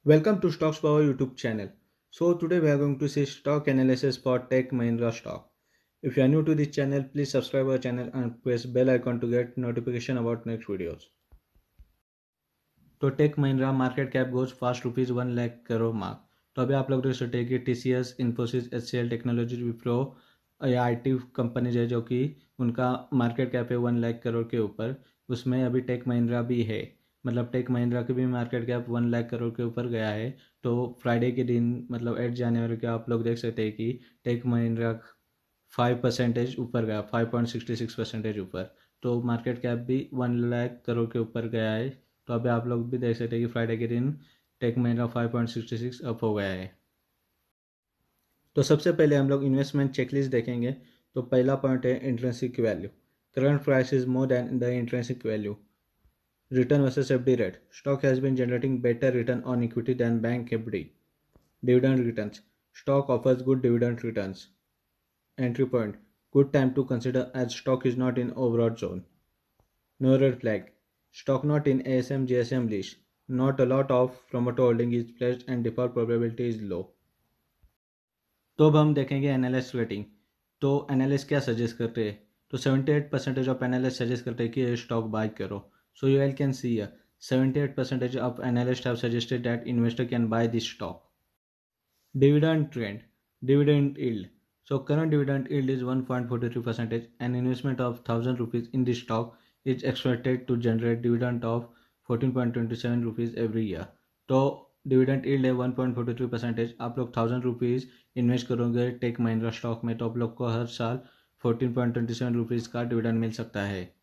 Welcome to Stocks Power YouTube channel. So today we are going to see stock analysis for Tech Mahindra stock. If you are new to this channel, please subscribe our channel and press bell icon to get notification about next videos. तो Tech Mahindra market cap goes fast ₹1 lakh crore mark. तो अभी आप लोग देख सकते हैं कि TCS, Infosys, HCL technologies, Wipro या आईटी कंपनीज है जो कि उनका मार्केट कैप है 1 लाख करोड़ के ऊपर। उसमें अभी टेक महिंद्रा भी है, मतलब टेक महिंद्रा की भी मार्केट कैप 1 लाख करोड़ के ऊपर गया है। तो फ्राइडे के दिन मतलब 8 जनवरी के आप लोग देख सकते हैं कि टेक महिंद्रा 5% ऊपर गया, 5.66% ऊपर। तो मार्केट कैप भी 1 लाख करोड़ के ऊपर गया है। तो अभी आप लोग भी देख सकते हैं कि फ्राइडे के दिन टेक महिंद्रा 5.66 अप हो गया है। तो सबसे पहले हम लोग इन्वेस्टमेंट चेकलिस्ट देखेंगे। तो पहला पॉइंट है intrinsic value. Current price is more than the intrinsic value. Return versus FD rate. Stock has been generating better return on equity than bank FD. Dividend returns. Stock offers good dividend returns. Entry point. Good time to consider as stock is not in overbought zone. No red flag. Stock not in ASM GSM list. Not a lot of promoter holding is pledged and default probability is low. तो अब हम देखेंगे analyst rating. तो analyst क्या suggest करते हैं? तो 78% of analyst suggest करते हैं कि ये स्टॉक बाय करो। So you can see 78% of analyst have suggested that investor can by this stock. Dividend trend. Dividend yield. So current dividend yield is 1.43%. An investment of 1000 rupees in this stock is expected to generate dividend of 14.27 rupees every year. तो dividend yield है 1.43%। आप लोग 1000 rupees invest करोगे take Mahindra stock में तो आप लोग को हर साल 14.27 रुपीज़ का डिविडेंड मिल सकता है।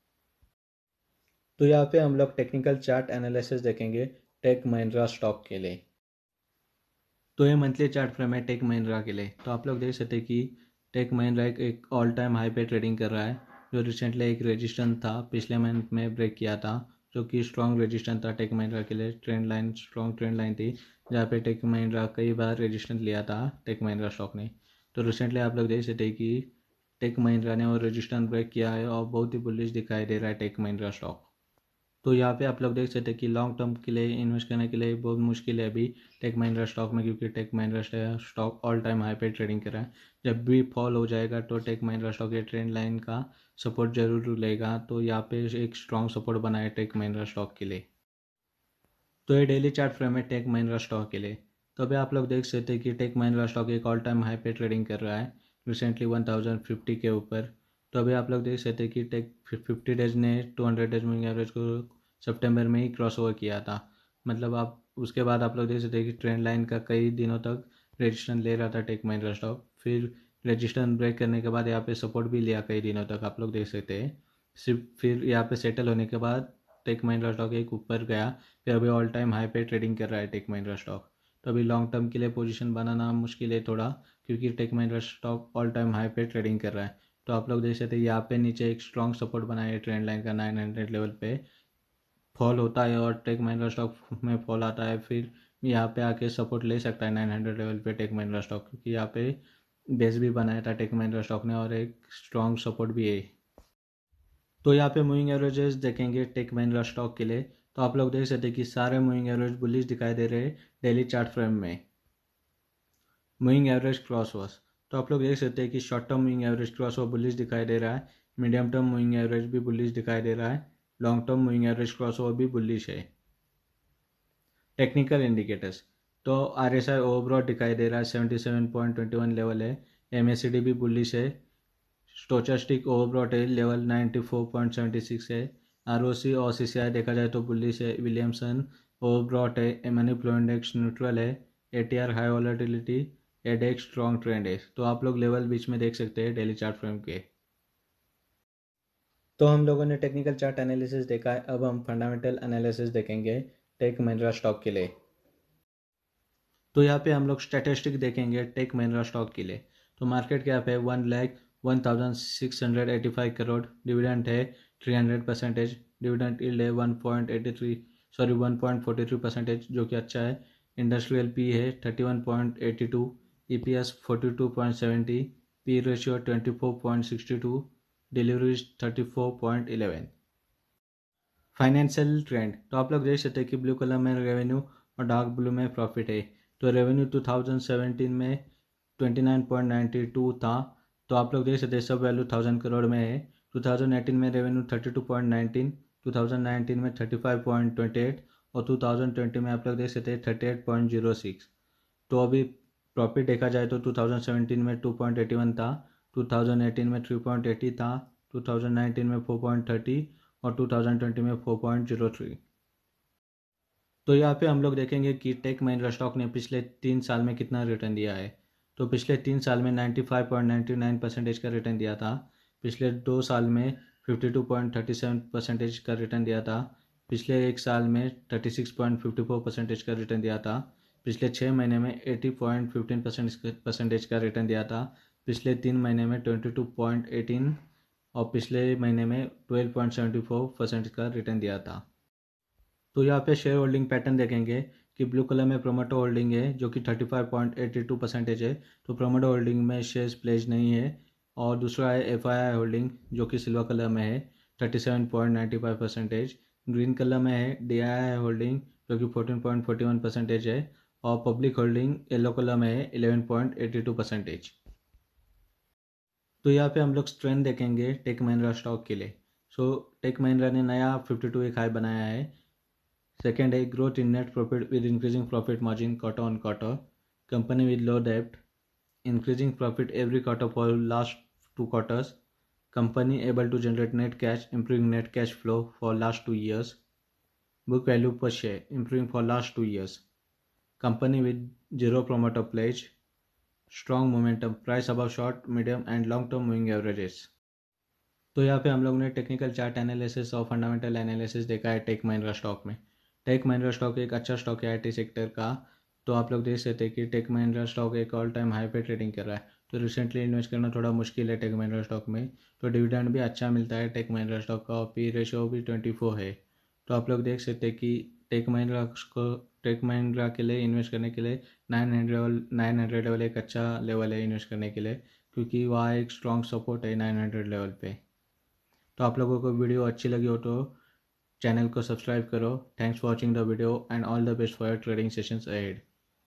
तो यहाँ पे हम लोग टेक्निकल चार्ट एनालिसिस देखेंगे टेक महिंद्रा स्टॉक के लिए। तो ये मंथली चार्ट फ्रेम है टेक महिंद्रा के लिए। तो आप लोग देख सकते हैं कि टेक महिंद्रा एक ऑल टाइम हाई पे ट्रेडिंग कर रहा है, जो रिसेंटली एक रेजिस्टेंस था पिछले मंथ में ब्रेक किया था, जो कि स्ट्रॉन्ग रेजिस्टेंस था टेक महिंद्रा के लिए। Trend line strong trend line थी जहाँ पे टेक महिंद्रा कई बार रेजिस्टेंस लिया था टेक महिंद्रा स्टॉक ने। तो रिसेंटली आप लोग देख सकते हैं कि टेक महिंद्रा ने वो रेजिस्टेंस ब्रेक किया है और बहुत ही बुलिश दिखाई दे रहा है टेक महिंद्रा स्टॉक। तो यहाँ पे आप लोग देख सकते हैं कि लॉन्ग टर्म के लिए इन्वेस्ट करने के लिए बहुत मुश्किल है अभी टेक महिंद्रा स्टॉक में, क्योंकि Tech Mahindra stock all time high पे ट्रेडिंग कर रहा है। जब भी फॉल हो जाएगा तो टेक महिंद्रा स्टॉक के ट्रेंड लाइन का सपोर्ट जरूर लेगा। तो यहाँ पे एक स्ट्रॉन्ग सपोर्ट बना है टेक महिंद्रा स्टॉक के लिए। तो ये डेली चार्ट फ्रेम है टेक महिंद्रा स्टॉक के लिए। तो अभी आप लोग देख सकते हैं कि टेक महिंद्रा स्टॉक एक ऑल टाइम हाई पे ट्रेडिंग कर रहा है, रिसेंटली 1050 के ऊपर। तो अभी आप लोग देख सकते हैं कि टेक 50 डेज ने 200 डेज मूविंग एवरेज को सितंबर में ही क्रॉस ओवर किया था। मतलब आप उसके बाद आप लोग देख सकते हैं कि ट्रेंड लाइन का कई दिनों तक रजिस्ट्रेशन ले रहा था टेक महिंद्रा स्टॉक, फिर रजिस्ट्रेशन ब्रेक करने के बाद यहाँ पे सपोर्ट भी लिया कई दिनों तक, आप लोग देख सकते हैं। सिर्फ फिर यहाँ पे सेटल होने के बाद टेक महिंद्रा स्टॉक एक ऊपर गया, फिर अभी ऑल टाइम हाई पे ट्रेडिंग कर रहा है टेक महिंद्रा स्टॉक। तो अभी लॉन्ग टर्म के लिए पोजीशन बनाना मुश्किल है थोड़ा, क्योंकि Tech Mahindra stock all time high पे ट्रेडिंग कर रहा है। तो आप लोग देख सकते हैं यहाँ पे नीचे एक स्ट्रॉन्ग सपोर्ट बनाया है ट्रेंड लाइन का 900 लेवल पे। फॉल होता है और टेक महिंद्रा स्टॉक में फॉल आता है, फिर यहाँ पे आके सपोर्ट ले सकता है 900 लेवल पे टेक महिंद्रा स्टॉक, क्योंकि यहाँ पे बेस भी बनाया था टेक महिंद्रा स्टॉक ने और एक स्ट्रॉन्ग सपोर्ट भी है। तो यहाँ पे मूविंग एवरेजेस देखेंगे टेक महिंद्रा स्टॉक के लिए। तो आप लोग देख सकते हैं कि सारे मूविंग एवरेज बुलिश दिखाई दे रहे हैं डेली चार्ट फ्रेम में। Moving average cross overs. तो आप लोग देख सकते हैं कि short term moving average cross over bullish दिखाई दे रहा है, मीडियम टर्म मूविंग एवरेज भी बुलिश दिखाई दे रहा है, long term moving average cross over भी बुलिश है। Technical indicators. तो RSI ओवरब्रॉड दिखाई दे रहा है 77.21 लेवल है, MACD भी बुलिश है, स्टोचस्टिक ओवरब्रॉड है लेवल 94.76 है, ROC और CCI देखा जाए तो बुलिश है, विलियमसन ओवरब्रॉड है, मनी फ्लो इंडेक्स न्यूट्रल है, ATR high volatility, एडेक्स strong trend है। तो आप लोग लेवल बीच में देख सकते हैं डेली चार्ट फ्रेम के। तो हम लोगों ने टेक्निकल चार्ट एनालिसिस देखा है, अब हम फंडामेंटल एनालिसिस देखेंगे टेक महिंद्रा स्टॉक के लिए। तो यहाँ पे हम लोग स्टैटिस्टिक देखेंगे टेक महिंद्रा स्टॉक के लिए। तो मार्केट कैप है 1,01,685 करोड़, डिविडेंड है 300%, डिविडेंड यील्ड है 1.43% जो कि अच्छा है। इंडस्ट्रियल पी है 31.82, EPS 42.70, P ratio 24.62, deliveries 34.11। Financial trend. तो आप लोग देख सकते हैं कि ब्लू कलर में रेवेन्यू और डार्क ब्लू में प्रॉफिट है। तो रेवेन्यू 2017 में 29.92 था, तो आप लोग देख सकते हैं सब वैल्यू 1000 करोड़ में है। 2018 में रेवेन्यू 32.19, 2019 में 35.28 और 2020 में आप लोग देख सकते हैं 38.06। तो अभी प्रॉफिट देखा जाए तो 2017 में 2.81 था, 2018 में 3.80 था, 2019 में 4.30 और 2020 में 4.03। तो यहाँ पे हम लोग देखेंगे कि टेक महिंद्रा स्टॉक ने पिछले 3 साल में कितना रिटर्न दिया है। तो पिछले 3 साल में 95.99% का रिटर्न दिया था। पिछले 2 साल में 52.37% का रिटर्न दिया था। पिछले 1 साल में 36.54% का रिटर्न दिया था। पिछले 6 महीने में 80.15% का रिटर्न दिया था। पिछले 3 महीने में 22.18 और पिछले महीने में 12.74% का रिटर्न दिया था। तो यहाँ पे शेयर होल्डिंग पैटर्न देखेंगे कि ब्लू कलर में प्रोमोटर होल्डिंग है जो कि 35.82% है। तो प्रोमोटर होल्डिंग में शेयर्स प्लेज नहीं है। और दूसरा है FII होल्डिंग जो कि सिल्वर कलर में है 37.95%। ग्रीन कलर में है DII होल्डिंग जो कि 14.41% है। और पब्लिक होल्डिंग येलो कलर में है 11.82%। तो यहाँ पे हम लोग स्ट्रेंथ देखेंगे टेक महिंद्रा स्टॉक के लिए। सो टेक महिंद्रा ने नया 52 एक हाई बनाया है। Second, a growth in net profit with increasing profit margin quarter on quarter. Company with low debt, increasing profit every quarter for last 2 quarters. Company able to generate net cash, improving net cash flow for last 2 years. Book value per share, improving for last 2 years. Company with zero promoter pledge, strong momentum, price above short, medium and long term moving averages. तो यहाँ पे हम लोग ने technical chart analysis और fundamental analysis देखा है take Mahindra stock में। टेक महिंद्रा स्टॉक एक अच्छा स्टॉक है IT सेक्टर का। तो आप लोग देख सकते हैं कि टेक महिंद्रा स्टॉक एक ऑल टाइम हाई पे ट्रेडिंग कर रहा है। तो रिसेंटली इन्वेस्ट करना थोड़ा मुश्किल है टेक महिंद्रा स्टॉक में। तो डिविडेंड भी अच्छा मिलता है टेक महिंद्रा स्टॉक का और P रेशो भी 24 है। तो आप लोग देख सकते हैं कि टेक महिंद्रा के लिए इन्वेस्ट करने के लिए 900 लेवल एक अच्छा लेवल है इन्वेस्ट करने के लिए, क्योंकि वहाँ एक स्ट्रॉन्ग सपोर्ट है 900 लेवल पे। तो आप लोगों को वीडियो अच्छी लगी हो तो चैनल को सब्सक्राइब करो। Thanks for watching the video and all the best for your trading sessions ahead.